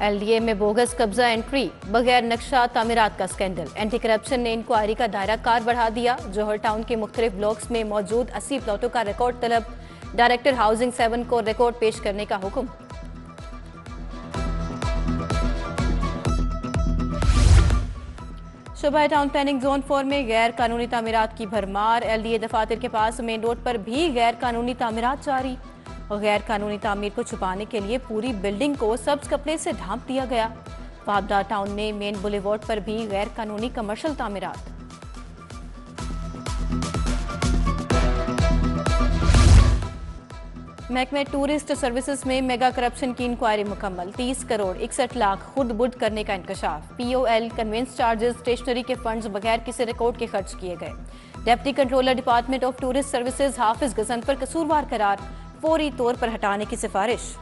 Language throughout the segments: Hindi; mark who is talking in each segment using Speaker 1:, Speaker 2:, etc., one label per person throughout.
Speaker 1: एलडीए में बोगस कब्जा एंट्री, बगैर नक्शा तामीरात का स्कैंडल। एंटी करप्शन ने इंक्वायरी का दायरा कार बढ़ा दिया। जौहर टाउन के मुख्तलिफ ब्लॉक्स में मौजूद 80 प्लॉटों का रिकॉर्ड तलब। डायरेक्टर हाउसिंग 7 को रिकॉर्ड पेश करने का हुक्म। शोभा टाउन प्लानिंग जोन 4 में गैर कानूनी तामीरात की भरमार। एलडीए दफातर के पास मेन रोड पर भी गैर कानूनी तामीरात जारी। गैर कानूनी तामीर को छुपाने के लिए पूरी बिल्डिंग को सब्ज कपड़े से ढांप दिया गया। वाबदा टाउन में मेन बुलेवार्ड पर भी गैर कानूनी कमर्शियल तामीरात। महकमे टूरिस्ट सर्विसेज में मेगा करप्शन की इंक्वायरी मुकम्मल। 30 करोड़ 61 लाख खुद बुड करने का इंकशाफ। पीओएल, कन्वेंस चार्जेस, स्टेशनरी के फंड्स बगैर किसी रिकॉर्ड के खर्च किए गए। Deputy controller department of tourist services Hafiz Ghazanfar कसूरवार करार, फौरी तौर पर हटाने की सिफारिश।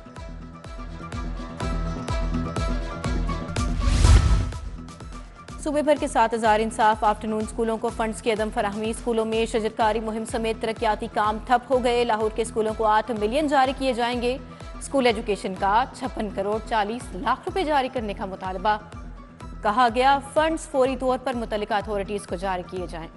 Speaker 1: सूबे भर के 7000 इंसाफ आफ्टरनून स्कूलों को फंड्स की अदम फराहमी। स्कूलों में शजरकारी मुहिम समेत तरक्याती काम ठप हो गए। लाहौर के स्कूलों को 8 मिलियन जारी किए जाएंगे। स्कूल एजुकेशन का 56 करोड़ 40 लाख रुपए जारी करने का मुतालबा। कहा गया फंड्स फौरी तौर पर मुतल्लिका अथॉरिटीज को जारी किए जाएं।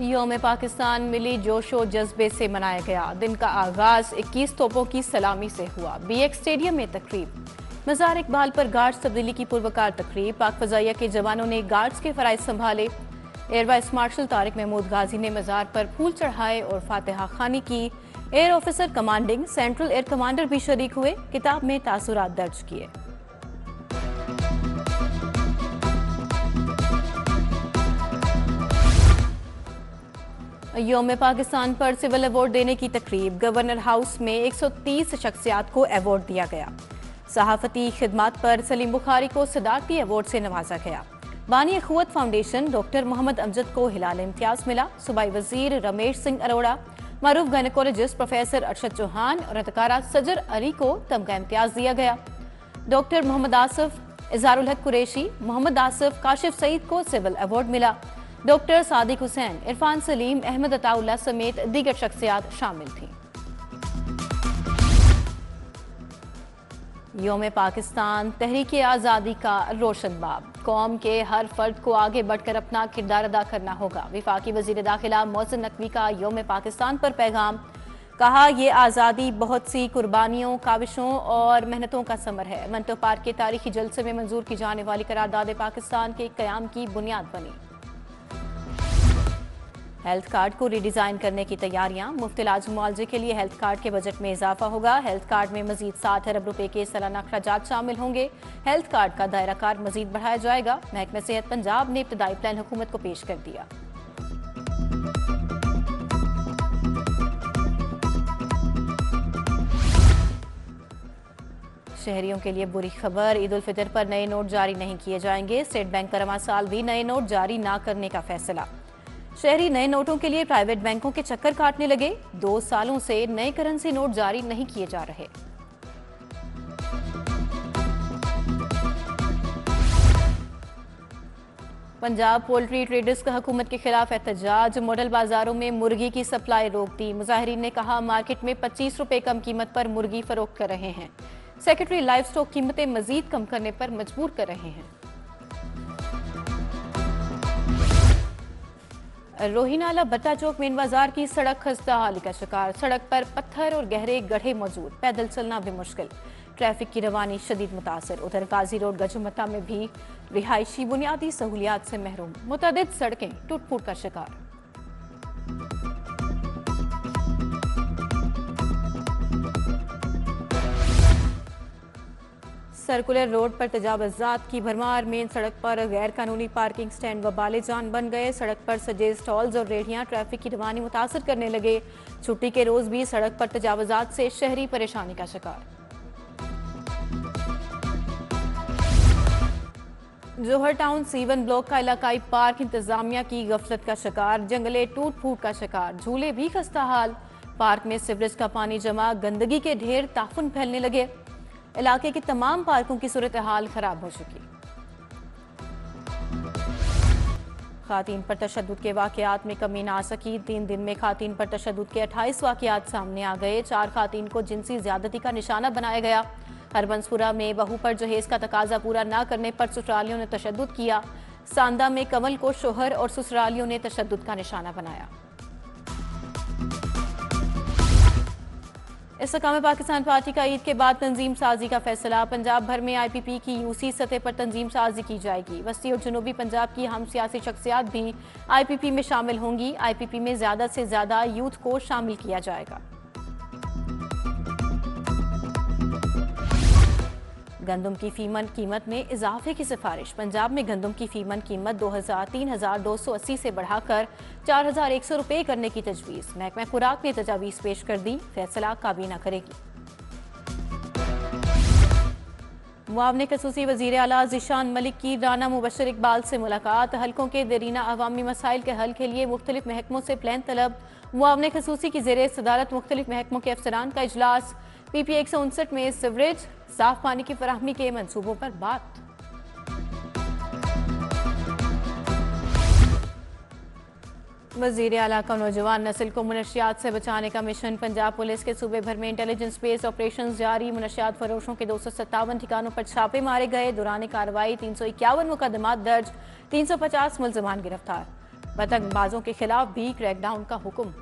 Speaker 1: यौम पाकिस्तान मिली जोशो जज्बे से मनाया गया। दिन का आगाज 21 तोपों की सलामी से हुआ। बीएक स्टेडियम में तकरीब। मज़ार इकबाल पर गार्ड्स तब्दीली की पुरवकार तकरीब। पाक फजाइया के जवानों ने गार्ड्स के फराइज संभाले। Air vice marshal Tariq Mahmood Ghazi ने मज़ार पर फूल चढ़ाए और फातिहा खानी की। Air officer commanding central air commander भी शरीक हुए। किताब में तासुरात दर्ज किए। यौम पाकिस्तान पर सिविल अवार्ड देने की तकरीब। गवर्नर हाउस में 130 शख्सियात को अवार्ड दिया गया। सहाफती खिदमात पर सलीम बुखारी को सदारती अवार्ड से नवाजा गया। बानी अखुवत फाउंडेशन डॉक्टर मोहम्मद अमजद को हिलाल इम्तियाज मिला। सूबाई वजीर रमेश सिंह अरोड़ा, मारूफ गायनेकोलॉजिस्ट प्रोफेसर अरशद चौहान और अदकारा सजर अली को तमगा इम्तियाज दिया गया। डॉक्टर मोहम्मद आसिफ, इजहारुल हक कुरैशी, मोहम्मद आसिफ, काशिफ सईद को सिविल अवार्ड मिला। डॉक्टर सादिक हुसैन, इरफान सलीम, अहमद अताउल्लाह समेत दीगर शख्सियात शामिल थीं। यौम पाकिस्तान तहरीक आज़ादी का रोशन बाब। कौम के हर फर्द को आगे बढ़कर अपना किरदार अदा करना होगा। वफाकी वजीर दाखिला मोहसिन नकवी का यौम पाकिस्तान पर पैगाम। कहा ये आज़ादी बहुत सी कुर्बानियों, काविशों और मेहनतों का समर है। मंटो पार्क के तारीखी जलसे में मंजूर की जाने वाली करारदाद पाकिस्तान के कयाम की बुनियाद बनी। हेल्थ कार्ड को रिडिजाइन करने की तैयारियां। मुफ्त इलाज मुआवजे के लिए हेल्थ कार्ड के बजट में इजाफा होगा। हेल्थ कार्ड में मजीद 60 अरब रुपए के सालाना अखराजात शामिल होंगे। हेल्थ कार्ड का दायरा कार मजीद बढ़ाया जाएगा। महकमा सेहत पंजाब ने इब्तदाई प्लान हुकूमत को पेश कर दिया। शहरियों के लिए बुरी खबर। ईद उल फितर पर नए नोट जारी नहीं किए जाएंगे। स्टेट बैंक का रवां साल भी नए नोट जारी न करने का फैसला। शहरी नए नोटों के लिए प्राइवेट बैंकों के चक्कर काटने लगे। 2 सालों से नए करेंसी नोट जारी नहीं किए जा रहे। पंजाब पोल्ट्री ट्रेडर्स का हुकूमत के खिलाफ एहतजाज। मॉडल बाजारों में मुर्गी की सप्लाई रोक दी। मुजाहिरीन ने कहा मार्केट में 25 रुपए कम कीमत पर मुर्गी फरोख्त कर रहे हैं। सेक्रेटरी लाइव स्टॉक कीमतें मजीद कम करने पर मजबूर कर रहे हैं। रोहिनाला भट्टा चौक मेन बाजार की सड़क खस्ता हाली का शिकार। सड़क पर पत्थर और गहरे गड्ढे मौजूद। पैदल चलना भी मुश्किल। ट्रैफिक की रवानी शदीद मुतासर। उधर गाजी रोड गजुमता में भी रिहायशी बुनियादी सहूलियात से महरूम। मुतअद्दिद सड़कें टूट फूट का शिकार। सर्कुलर रोड पर तजावजात की भरमार। मेन सड़क पर गैर कानूनी पार्किंग स्टैंड व बाले जान बन गए। सड़क पर सजे स्टॉल्स और रेहड़ियां ट्रैफिक की रवानी मुतासर करने लगे। छुट्टी के रोज भी सड़क पर तजावजात से शहरी परेशानी का शिकार। जौहर टाउन C1 ब्लॉक का इलाकाई पार्क इंतजामिया की गफलत का शिकार। जंगले टूट फूट का शिकार। झूले भी खस्ता हाल। पार्क में सीवरेज का पानी जमा, गंदगी के ढेर, ताफुन फैलने लगे। इलाके की तमाम पार्कों की सूरत हाल खराब हो चुकी। खातीन पर तशद्दुद के वाकयात में कमी ना आ सकी। 3 दिन में खातीन पर तशद्दुद के 28 वाकयात सामने आ गए। 4 खातीन को जिनसी ज्यादती का निशाना बनाया गया। हरबंसपुरा में बहू पर जहेज का तकाजा पूरा न करने पर ससुरालियों ने तशद्दुद किया। सांदा में कमल को शोहर और ससुरालियों ने तशद्दुद का निशाना बनाया। इस्तेकाम पाकिस्तान पार्टी का ईद के बाद तंजीम साजी का फैसला। पंजाब भर में IPP की UC सतह पर तंजीम साजी की जाएगी। वस्ती और जनूबी पंजाब की हम सियासी शख्सियात भी IPP में शामिल होंगी। IPP में ज्यादा से ज्यादा यूथ को शामिल किया जाएगा। गंदम की फीमन कीमत में इजाफे की सिफारिश। पंजाब में गंदम की फीमन कीमत 3,280 से बढ़ाकर 4,100 रुपये करने की तजवीज़। महकमा खुराक ने तजावीज़ पेश कर दी, फैसला काबीना करेगी। मुआवने खसूसी वज़ीर आला ज़ीशान मलिक की राना मुबशर इकबाल से मुलाकात। हल्कों के देरीना अवामी मसाइल के हल के लिए मुख्तलिफ महकमों से प्लान तलब। मुआवने खसूसी की ज़ेरे सदारत मुख्तलिफ महकमों के अफसरान का इजलास। PP 159 में सीवरेज साफ पानी की फराहमी के मंसूबों पर बात। वज़ीर आला का नौजवान नस्ल को मुनशियात से बचाने का मिशन। पंजाब पुलिस के सूबे भर में इंटेलिजेंस बेस्ड ऑपरेशन जारी। मुनशियात फरोशों के 257 ठिकानों पर छापे मारे गए। दौरान कार्रवाई 351 मुकदमात दर्ज, 350 मुल्ज़मान गिरफ्तार। पतंगबाजों के खिलाफ भी क्रैकडाउन का हुक्म।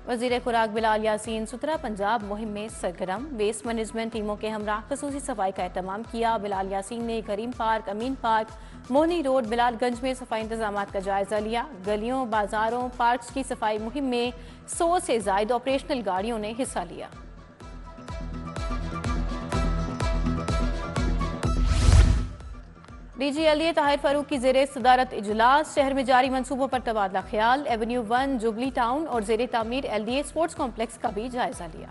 Speaker 1: वज़ीर खुराक बिलाल यासीन सुथरा पंजाब मुहिम में सरगर्म। वेस्ट मैनेजमेंट टीमों के हमरा खसूसी सफाई का एहतमाम किया। बिलाल यासीन ने करीम पार्क, अमीन पार्क, मोहनी रोड, बिलालगंज में सफाई इंतजामात का जायजा लिया। गलियों, बाजारों, पार्क्स की सफाई मुहिम में 100 से ज्यादा ऑपरेशनल गाड़ियों ने हिस्सा लिया। DG LDA ताहिर फारूक की ज़ेरे सदारत इजलास। शहर में जारी मंसूबों पर तबादला ख्याल। एवेन्यू 1, जुबली टाउन और ज़ेरे तामीर LDA स्पोर्ट्स कॉम्प्लेक्स का भी जायजा लिया।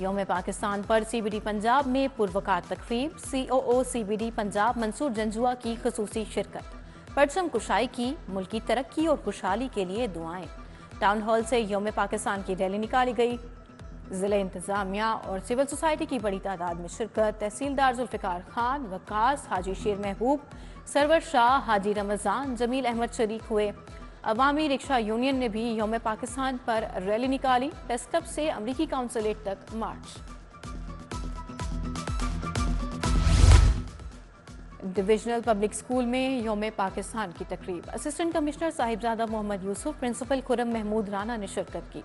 Speaker 1: यौम पाकिस्तान पर CBD पंजाब में पुरवकार तकरीब। COO CBD पंजाब मंसूर जंजुआ की खसूसी शिरकत। परचम कुशाई की, मुल्की तरक्की और खुशहाली के लिए दुआएं। टाउन हॉल से यौम पाकिस्तान की रैली निकाली गई। जिला इंतजामिया और सिविल सोसाइटी की बड़ी तादाद में शिरकत। तहसीलदार जुल्फिकार खान, वकास, हाजी शेर महबूब, सरवर शाह, हाजी रमजान, जमील अहमद शरीक हुए। अवामी रिक्शा यूनियन ने भी यौम पाकिस्तान पर रैली निकाली। प्रेस क्लब से अमरीकी काउंसलेट तक मार्च। डिविजनल पब्लिक स्कूल में यौम पाकिस्तान की तकरीब। Assistant commissioner Sahibzada Mohammad Yusuf, principal Khurram Mahmood Rana ने शिरकत की।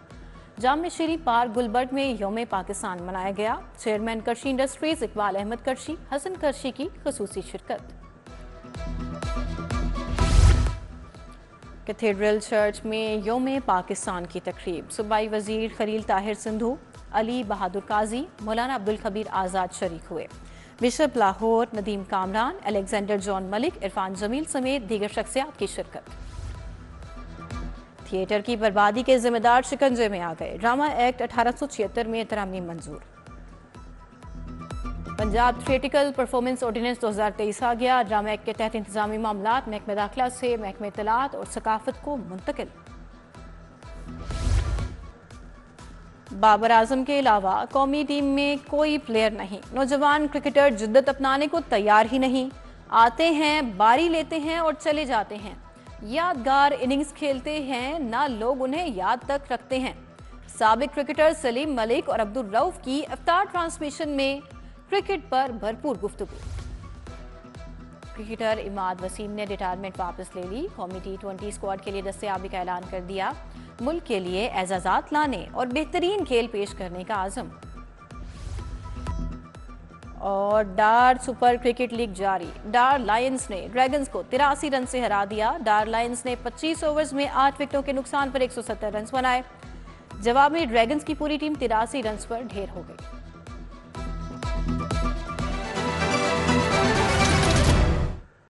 Speaker 1: जाम शीरी पार्क गुलबर्ग में यौम पाकिस्तान मनाया गया। चेयरमैन करशी इंडस्ट्रीज इकबाल अहमद करशी, हसन करशी की खसूसी शिरकत। कैथेड्रल चर्च में यौम पाकिस्तान की तकरीब। सूबाई वजीर खलील ताहिर सिंधु, अली बहादुर काजी, मौलाना अब्दुल खबीर आज़ाद शरीक हुए। Bishop Lahore Nadeem Kamran, Alexander John Malik, Irfan Jameel समेत दीगर शख्सियात की शिरकत। थिएटर की बर्बादी के जिम्मेदार शिकंजे में आ गए। ड्रामा एक्ट 1876 में तरमीम मंजूर। पंजाब थिएटिकल परफॉर्मेंस ऑर्डिनेंस 2023 आ गया। ड्रामा एक्ट के तहत इंतजामी मामलात महकमे दाखिला से महकमे इत्तलात और सकाफत को मुंतकिल। बाबर आजम के अलावा कौमी टीम में कोई प्लेयर नहीं। नौजवान क्रिकेटर जिद्दत अपनाने को तैयार ही नहीं। आते हैं, बारी लेते हैं और चले जाते हैं। यादगार इनिंग्स खेलते हैं ना, लोग उन्हें याद तक रखते हैं। साबिक क्रिकेटर सलीम मलिक और अब्दुल रऊफ की इफ्तार ट्रांसमिशन में क्रिकेट पर भरपूर गुफ्तगू। क्रिकेटर इमाद वसीम ने रिटायरमेंट वापस ले ली। कौमी T20 स्क्वाड के लिए दस्तयाबी का ऐलान कर दिया। मुल्क के लिए एजाजात लाने और बेहतरीन खेल पेश करने का आज़म। और डार सुपर क्रिकेट लीग जारी। डार लायंस ने ड्रैगन्स को 83 रन से हरा दिया। डार लायंस ने 25 ओवर्स में 8 विकेटों के नुकसान पर 170 रन बनाए। जवाब में ड्रैगन्स की पूरी टीम 83 रन पर ढेर हो गई।